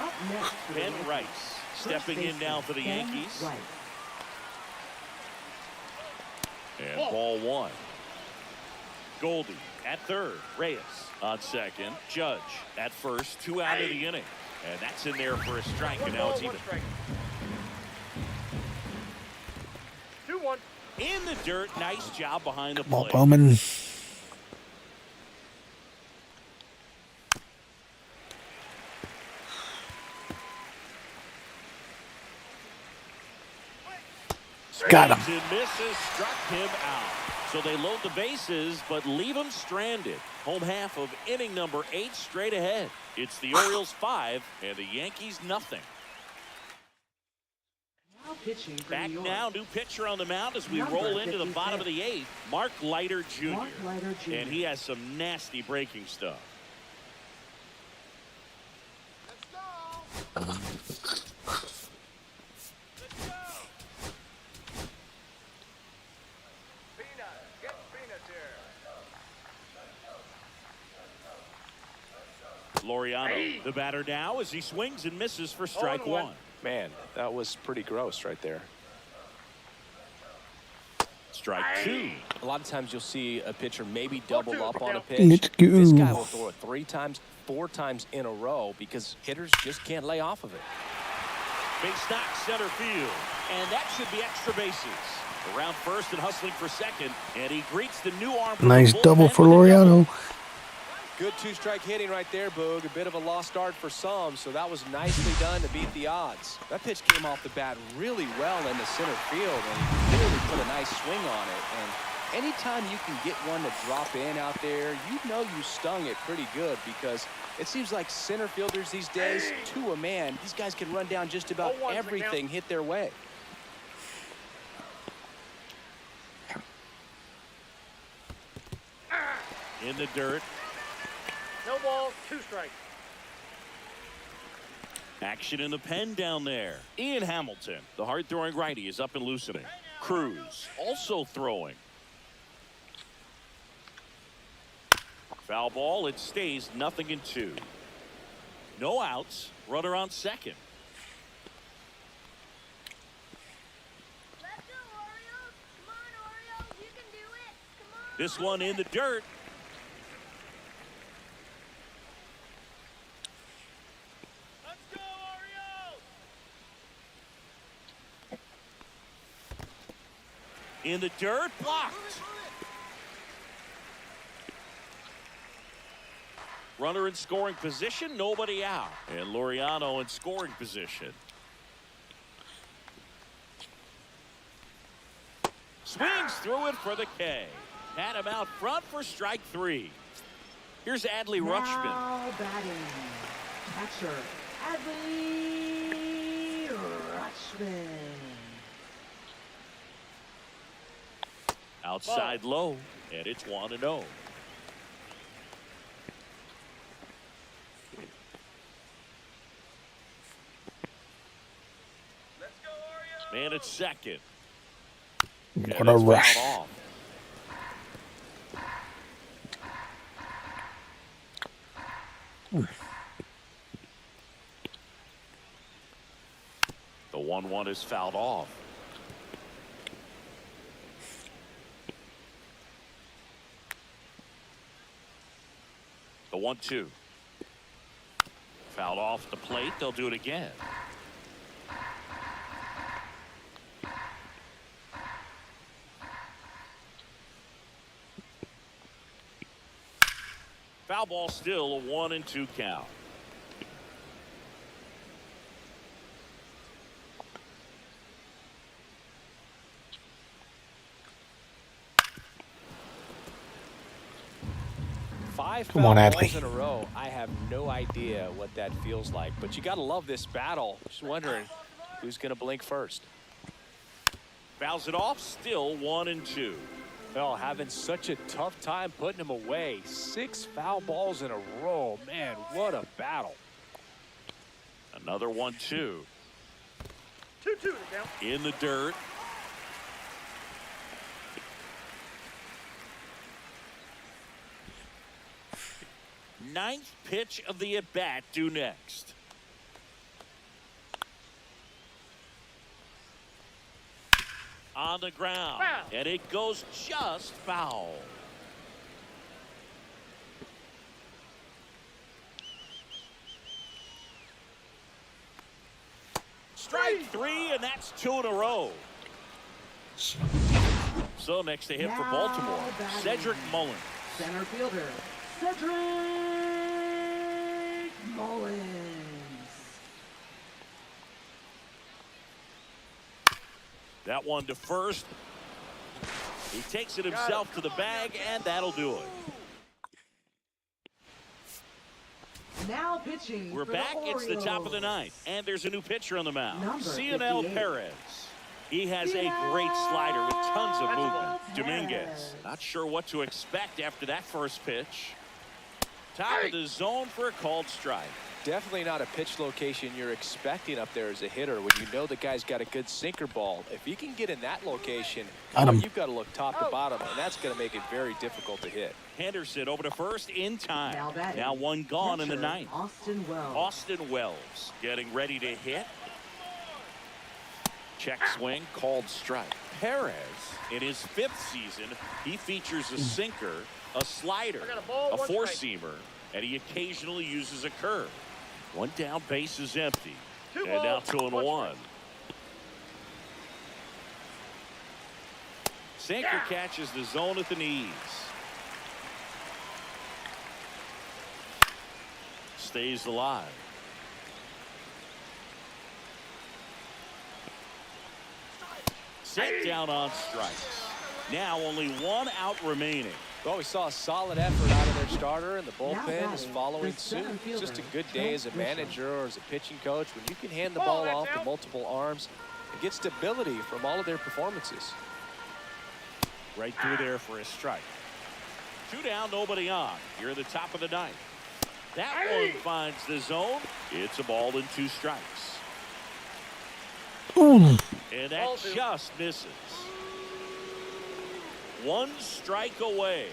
Up next for the Ben Yankees, Rice first stepping in baseman, now for the Ben Yankees. Rice. And ball 1. Goldie at 3rd. Reyes on 2nd. Judge at 1st. 2 out of the inning. And that's in there for a strike, and now it's even. 2-1. In the dirt, nice job behind the Come on, plate. Bowman. Got him. Swings and misses, struck him out. So they load the bases, but leave him stranded. Home half of inning number 8 straight ahead. It's the Orioles 5 and the Yankees nothing. Now pitching for Back New York. now, new pitcher on the mound as we Number roll into the 56. bottom of the 8th. Mark Leiter Jr. Mark Leiter Jr. And he has some nasty breaking stuff. Laureano, the batter now as he swings and misses for strike 0-1. 1. Man, that was pretty gross right there. Strike 2. A lot of times you'll see a pitcher maybe double up on a pitch. Let's go. This guy will throw it 3 times, 4 times in a row because hitters just can't lay off of it. Big knock center field. And that should be extra bases. Around first and hustling for second. And he greets the new arm. from Nice the bullpen double for with a double. Laureano. Good two-strike hitting right there, Boog. A bit of a lost start for some, so that was nicely done to beat the odds. That pitch came off the bat really well into center field, and he really put a nice swing on it. And anytime you can get one to drop in out there, you know you stung it pretty good, because it seems like center fielders these days, to a man, these guys can run down just about everything hit their way. In the dirt. No ball, 2 strikes. Action in the pen down there. Ian Hamilton, the hard-throwing righty, is up and loosening. Cruz also throwing. Foul ball. It stays 0-2. No outs. Runner on second. Let's go, Orioles. Come on, Orioles. You can do it. Come on. This one in the dirt. Let's go, Orioles! In the dirt. Blocked. Runner in scoring position. Nobody out. And Laureano in scoring position. Swings through it for the K. Had him out front for strike 3. Here's Adley Rutschman. Now batting, catcher Adley Rutschman. Outside low, and it's 1-0. Man at second. What And a it's rush. fouled off. The 1-1 is fouled off. The 1-2. Fouled off the plate. They'll do it again. Foul ball, still a 1-2 count. Five Come foul on, balls Adley. in a row. I have no idea what that feels like, but you got to love this battle. Just wondering who's going to blink first. Fouls it off, still 1-2. Well, having such a tough time putting him away. 6 foul balls in a row. Man, what a battle. Another 1-2. 2-2 to count. In the dirt. Ninth pitch of the at-bat due next. On the ground. Foul. And it goes just foul. Strike 3, and that's 2 in a row. So next to hit for Now Baltimore, batting. Cedric Mullins. Center fielder Cedric Mullins. That one to first. He takes it himself to the bag, and that'll do it. Now pitching. We're for back. It's the top of the Orioles. 9th, and there's a new pitcher on the mound. Number Cionel 58. Perez. He has a great slider with tons of movement. Dominguez, not sure what to expect after that first pitch. Top of the zone for a called strike. Definitely not a pitch location you're expecting up there as a hitter when you know the guy's got a good sinker ball. If he can get in that location, Got him. you've got to look top to bottom, and that's going to make it very difficult to hit. Henderson over to first in time. Now batting. Now one gone in the Catcher, 9th. Austin Wells. Austin Wells getting ready to hit. Check swing, called strike. Perez, in his 5th season, he features a sinker, a slider, I got a ball, a one four-seamer, and he occasionally uses a curve. One down, base is empty. 2 And now balls, 2-1. one Sinker catches the zone at the knees. stays alive. Set down on strikes. Now only 1 out remaining. Well, we saw a solid effort out of their starter, and the Now bullpen is batting, following the suit. center It's just a fielder, good day as a Zac Eflin. manager or as a pitching coach when you can hand the Oh, ball that's off to out. multiple arms and get stability from all of their performances. Right through there for a strike. 2 down, nobody on. Here at the top of the 9th. That one finds the zone. It's a ball and 2 strikes. Ooh. And that just misses. 1 strike away.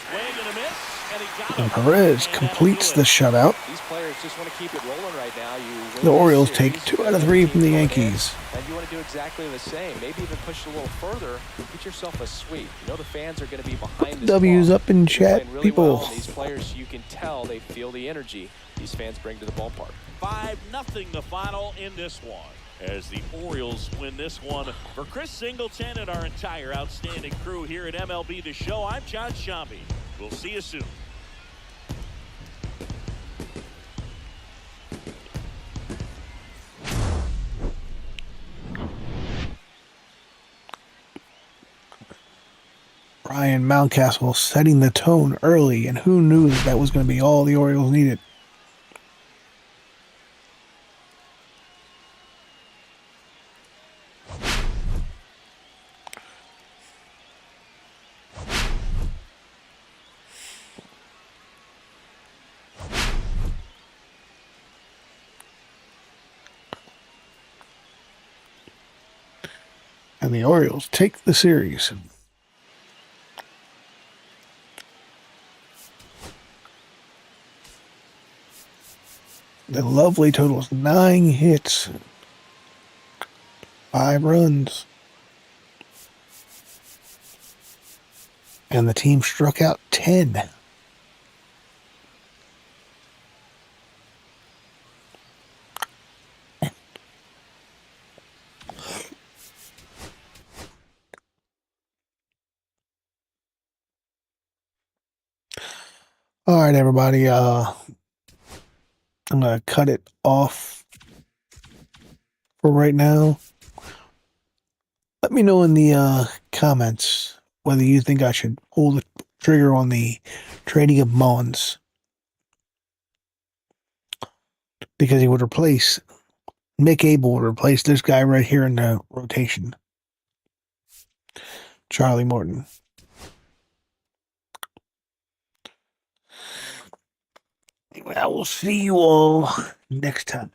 Swing and a miss, and he got And him. Perez And completes the that'll do it. shutout. These players just want to keep it rolling right now. You win The this Orioles series, take 2 out of you 3 have a from the team coming in, Yankees. and you want to do exactly the same. Maybe even push it a little further. Get yourself a sweep. You know the fans are going to be behind this W's ball. up in You're chat, playing really people. well, and these players, you can tell they feel the energy these fans bring to the ballpark. 5-0 the final in this one, as the Orioles win this one. For Chris Singleton and our entire outstanding crew here at MLB The Show, I'm John Shambi. We'll see you soon. Ryan Mountcastle setting the tone early, and who knew that that was going to be all the Orioles needed. And the Orioles take the series. The lovely total is 9 hits, 5 runs. And the team struck out 10. All right, everybody. I'm gonna cut it off for right now. Let me know in the comments whether you think I should pull the trigger on the trading of Mullins, because he would replace Mick Abel, would replace this guy right here in the rotation, Charlie Morton. I will see you all next time.